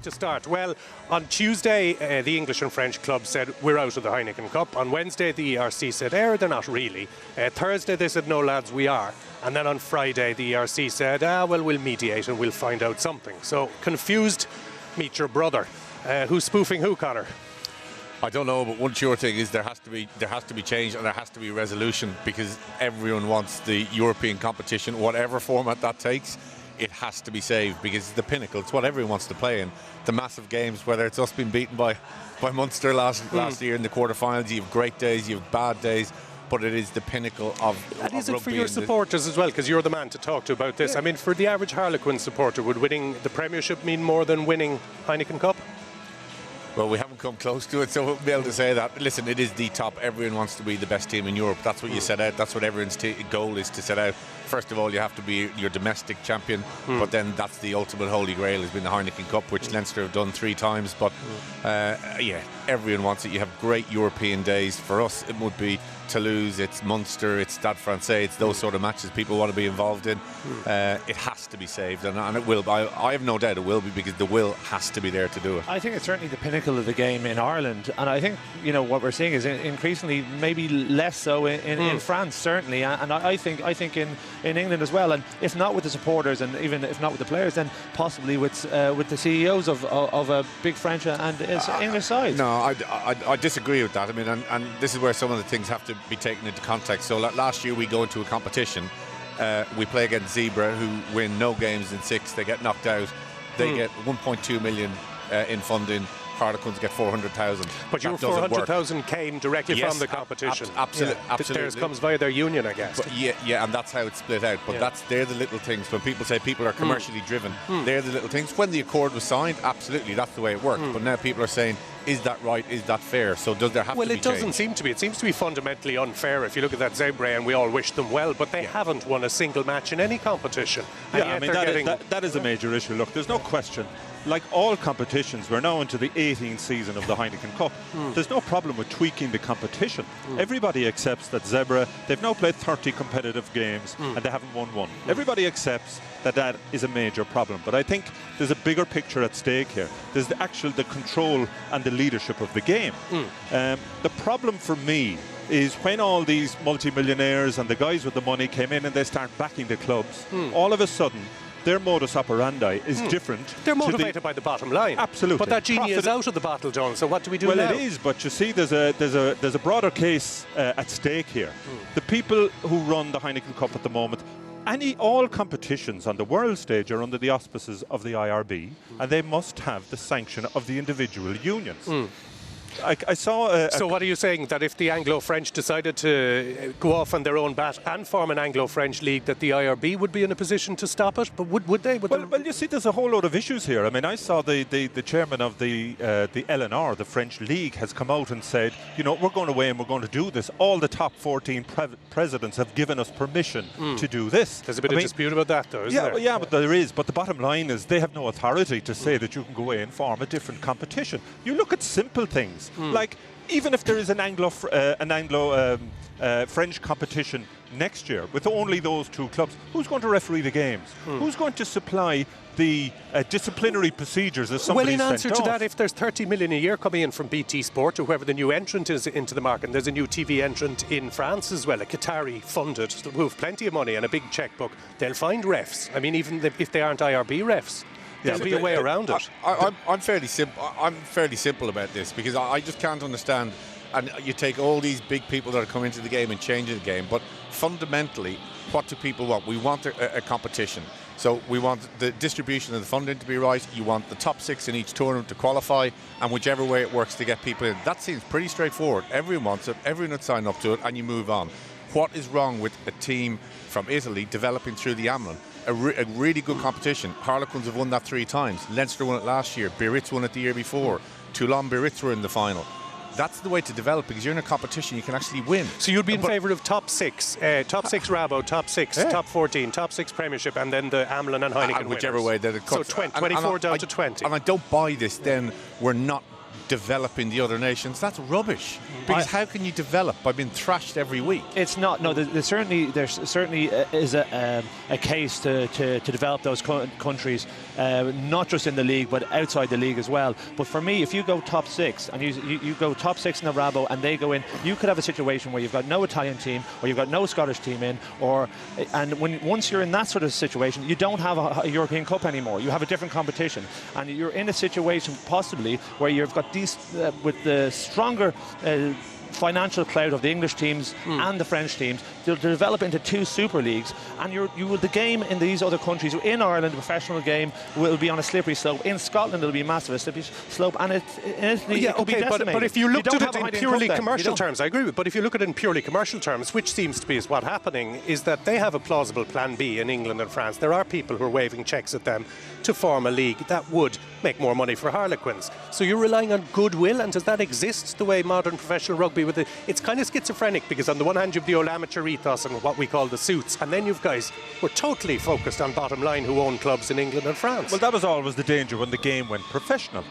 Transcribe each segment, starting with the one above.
to start? Well, on Tuesday, the English and French club said, we're out of the Heineken Cup. On Wednesday, the ERC said, they're not really. Thursday, they said, no, lads, we are. And then on Friday, the ERC said, well, we'll mediate and we'll find out something. So, confused, meet your brother. Who's spoofing who, Conor? I don't know, but one sure thing is there has to be change and there has to be resolution, because everyone wants the European competition, whatever format that takes. It has to be saved because it's the pinnacle. It's what everyone wants to play in. The massive games, whether it's us being beaten by Munster last year in the quarterfinals, you have great days, you have bad days, but it is the pinnacle of And is rugby. it for your supporters as well? Because you're the man to talk to about this. Yeah. I mean, for the average Harlequin supporter, would winning the Premiership mean more than winning Heineken Cup? Well, we haven't come close to it, so we'll be able to say that. Listen, it is the top. Everyone wants to be the best team in Europe. That's what you set out. That's what everyone's goal is to set out. First of all, you have to be your domestic champion, but then that's the ultimate holy grail, has been the Heineken Cup, which Leinster have done 3 times. But yeah, everyone wants it. You have great European days. For us, it would be Toulouse, it's Munster, it's Stade Francais, it's those sort of matches people want to be involved in. It has to be saved, and it will. I have no doubt it will be, because the will has to be there to do it. I think it's certainly the pinnacle of the game in Ireland, and I think, you know, what we're seeing is increasingly maybe less so in France, certainly, and I think in England as well, and if not with the supporters, and even if not with the players, then possibly with the CEOs of a big French and English side. No, I disagree with that. I mean, and this is where some of the things have to be taken into context. So last year we go into a competition, we play against Zebra, who win no games in 6, they get knocked out, they get 1.2 million in funding. Harlequins get 400,000. But your 400,000 came directly from the competition. Absolutely. Theirs comes via their union, I guess. But yeah, and that's how it's split out. But they're the little things. When people say people are commercially driven, they're the little things. When the accord was signed, absolutely, that's the way it worked. But now people are saying, is that right? Is that fair? So does there have to be change? Well, it doesn't seem to be. It seems to be fundamentally unfair if you look at that Zebra, and we all wish them well, but they haven't won a single match in any competition. Yeah, I mean, that is a major issue. Look, there's no question. Like all competitions, we're now into the 18th season of the Heineken Cup. There's no problem with tweaking the competition. Everybody accepts that Zebra, they've now played 30 competitive games and they haven't won one. Everybody accepts that is a major problem. But I think there's a bigger picture at stake here. There's the control and the leadership of the game. The problem for me is when all these multimillionaires and the guys with the money came in and they start backing the clubs, all of a sudden their modus operandi is different. They're motivated by the bottom line. Absolutely. But that genie is out of the bottle, John, so what do we do now? Well, it is, but you see, there's a broader case at stake here. The people who run the Heineken Cup at the moment, all competitions on the world stage are under the auspices of the IRB, and they must have the sanction of the individual unions. I saw so what are you saying, that if the Anglo-French decided to go off on their own bat and form an Anglo-French league, that the IRB would be in a position to stop it? But would they? Well, you see, there's a whole load of issues here. I mean, I saw the chairman of the LNR, the French league, has come out and said, you know, we're going away and we're going to do this. All the top 14 presidents have given us permission to do this. There's a bit of dispute about that, though, isn't there? Well, yeah, but there is. But the bottom line is they have no authority to say that you can go away and form a different competition. You look at simple things. Like, even if there is an Anglo-French competition next year with only those 2 clubs, who's going to referee the games? Who's going to supply the disciplinary procedures as somebody's Well, in answer to off? that, if there's 30 million a year coming in from BT Sport, or whoever the new entrant is into the market, and there's a new TV entrant in France as well, a Qatari funded, who have plenty of money and a big checkbook, they'll find refs. I mean, even if they aren't IRB refs. There'll be a way around it. I'm fairly simple. I'm fairly simple about this, because I just can't understand. And you take all these big people that are coming into the game and changing the game, but fundamentally, what do people want? We want a competition. So we want the distribution of the funding to be right. You want the top 6 in each tournament to qualify, and whichever way it works to get people in. That seems pretty straightforward. Everyone wants it. Everyone would sign up to it, and you move on. What is wrong with a team from Italy developing through the Amlin? A really good competition. Harlequins have won that 3 times. Leinster won it last year. Biarritz won it the year before. Toulon, Biarritz were in the final. That's the way to develop, because you're in a competition, you can actually win. So you'd be in favour of top 6 Rabo, top 6, top 14, top 6 Premiership, and then the Amlin and Heineken whichever way that it comes. So 24 down to 20. And I don't buy this, then we're not developing the other nations, that's rubbish. Because how can you develop by being thrashed every week? It's not. No, there certainly is a case to develop those countries, not just in the league but outside the league as well. But for me, if you go top 6 and you go top 6 in the Rabo and they go in, you could have a situation where you've got no Italian team or you've got no Scottish team in, once you're in that sort of situation, you don't have a European Cup anymore. You have a different competition, and you're in a situation possibly where you've got these with the stronger financial clout of the English teams and the French teams to develop into 2 super leagues, and the game in these other countries, in Ireland, the professional game will be on a slippery slope. In Scotland, it'll be massive, a slippery slope, and it could be decimated. But if you looked at it in purely commercial terms, I agree with. But if you look at it in purely commercial terms, which seems to be is what's happening, is that they have a plausible plan B in England and France. There are people who are waving checks at them to form a league that would make more money for Harlequins. So you're relying on goodwill, and does that exist the way modern professional rugby with it? It's kind of schizophrenic, because on the one hand you have the old amateur ethos and what we call the suits, and then you've guys who are totally focused on bottom line who own clubs in England and France. Well, that was always the danger when the game went professional.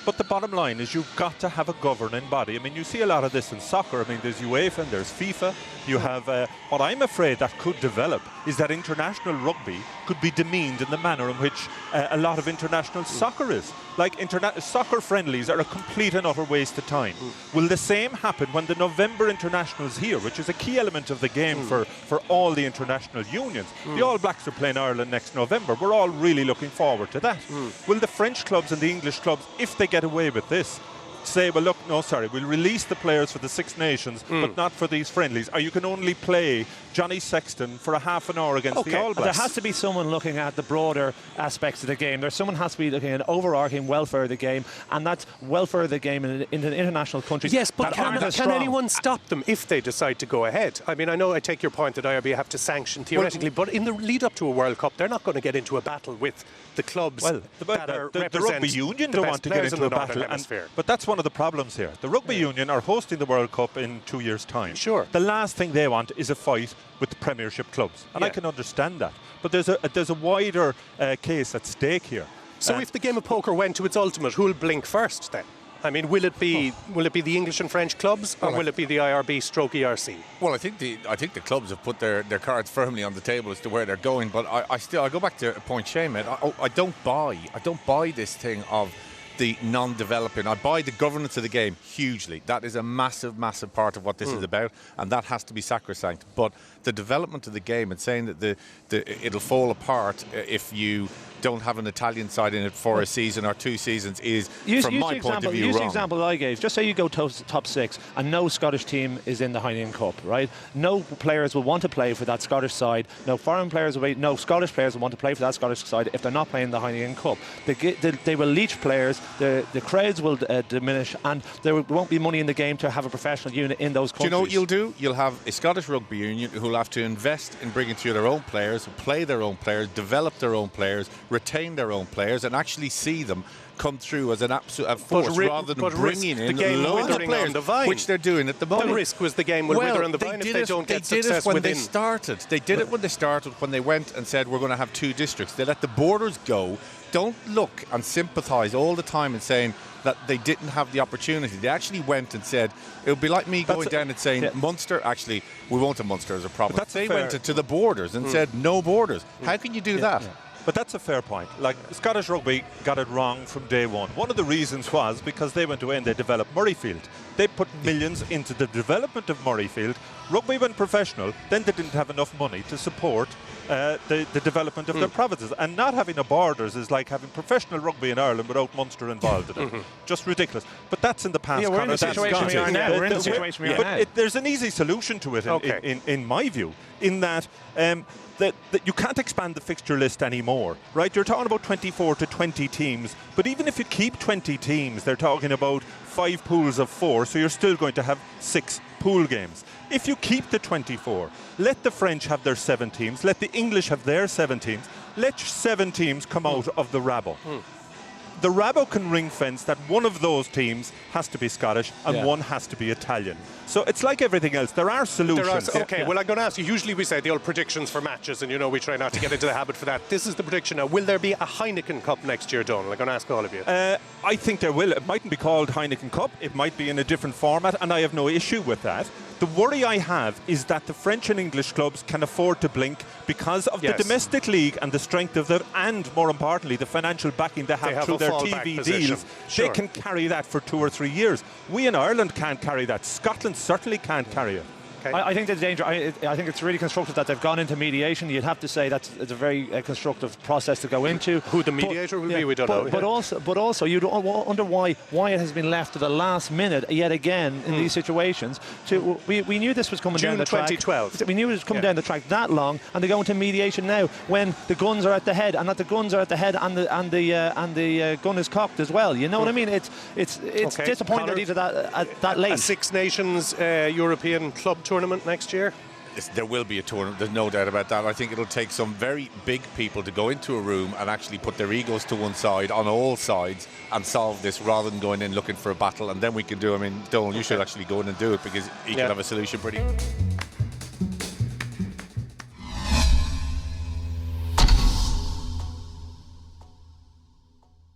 But the bottom line is you've got to have a governing body. I mean, you see a lot of this in soccer. I mean, there's UEFA and there's FIFA. You have what I'm afraid that could develop is that international rugby could be demeaned in the manner in which a lot of international soccer is. Like, soccer friendlies are a complete and utter waste of time. Will the same happen when the November internationals here, which is a key element of the game for all the international unions? The All Blacks are playing Ireland next November. We're all really looking forward to that. Will the French clubs and the English clubs, if they get away with this, say, well, look, no, sorry, we'll release the players for the Six Nations, but not for these friendlies, or you can only play Johnny Sexton for a half an hour against the All Blacks? There has to be someone looking at the broader aspects of the game. Someone has to be looking at overarching welfare of the game, and that's welfare of the game in the international countries. Yes, but can anyone stop them if they decide to go ahead? I mean, I know I take your point that IRB have to sanction theoretically, but in the lead up to a World Cup, they're not going to get into a battle with the clubs the Rugby Union don't want to get into a battle. But that's one of the problems here. The Rugby Union are hosting the World Cup in 2 years' time. Sure. The last thing they want is a fight with the Premiership clubs, and I can understand that. But there's a wider case at stake here. So if the game of poker went to its ultimate, who'll blink first then? I mean, will it be the English and French clubs, or will it be the IRB stroke ERC? Well, I think the clubs have put their cards firmly on the table as to where they're going. But I go back to a point Shane made. I don't buy this thing of the non-developing. I buy the governance of the game hugely. That is a massive, massive part of what this is about, and that has to be sacrosanct. But the development of the game and saying that it'll fall apart if you don't have an Italian side in it for a season or 2 seasons is, from my point of view, wrong. Use the example I gave. Just say you go top 6 and no Scottish team is in the Heineken Cup, right? No players will want to play for that Scottish side. No foreign players no Scottish players will want to play for that Scottish side if they're not playing the Heineken Cup. They will leech players, the crowds will diminish, and there won't be money in the game to have a professional unit in those countries. Do you know what you'll do? You'll have a Scottish Rugby Union who'll have to invest in bringing through their own players, play their own players, develop their own players, retain their own players, and actually see them come through as an absolute force rather than bringing in loads of players, which they're doing at the moment. The risk was the game will wither on the vine if they don't get success within. They did it when they started, when they went and said we're going to have 2 districts. They let the borders go. Don't look and sympathise all the time and saying that they didn't have the opportunity. They actually went and said, it would be like me going down and saying, Munster, actually, we won't have Munster as a province. They went to the borders and said, no borders. How can you do that? Yeah. But that's a fair point. Like, Scottish Rugby got it wrong from day one. One of the reasons was because they went away and they developed Murrayfield. They put millions into the development of Murrayfield. Rugby went professional, then they didn't have enough money to support the development of their provinces. And not having a borders is like having professional rugby in Ireland without Munster involved in it. Just ridiculous. But that's in the past. Yeah, we're in the situation we are now. We're in the situation we are now. There's an easy solution to it, in my view, in that that you can't expand the fixture list anymore, right? You're talking about 24 to 20 teams, but even if you keep 20 teams, they're talking about 5 pools of 4, so you're still going to have 6 pool games. If you keep the 24, let the French have their 7 teams, let the English have their 7 teams, let 7 teams come out of the rabble. the Rabo can ring fence that one of those teams has to be Scottish and one has to be Italian. So it's like everything else. There are solutions. Well, I'm going to ask you, usually we say the old predictions for matches, and we try not to get into the habit for that. This is the prediction now. Will there be a Heineken Cup next year, Donal? I'm going to ask all of you. I think there will. It mightn't be called Heineken Cup. It might be in a different format, and I have no issue with that. The worry I have is that the French and English clubs can afford to blink because of the domestic league and the strength of them, and more importantly, the financial backing they have through their TV deals. They can carry that for 2 or 3 years. We in Ireland can't carry that. Scotland certainly can't carry it. Okay. I think the danger. I think it's really constructive that they've gone into mediation. You'd have to say that it's a very constructive process to go into. Who the mediator will be, we don't know. But also, you wonder why it has been left to the last minute yet again in these situations. We knew this was coming down the track. June 2012. We knew it was coming down the track that long, and they go into mediation now when the guns are at the head, and that the guns are at the head, and the gun is cocked as well. You know what I mean? It's disappointing that these are that late. A Six Nations European club tournament next year? There will be a tournament, there's no doubt about that. I think it'll take some very big people to go into a room and actually put their egos to one side on all sides and solve this, rather than going in looking for a battle, and then we can do. I mean, Donal, you should actually go in and do it, because you can have a solution pretty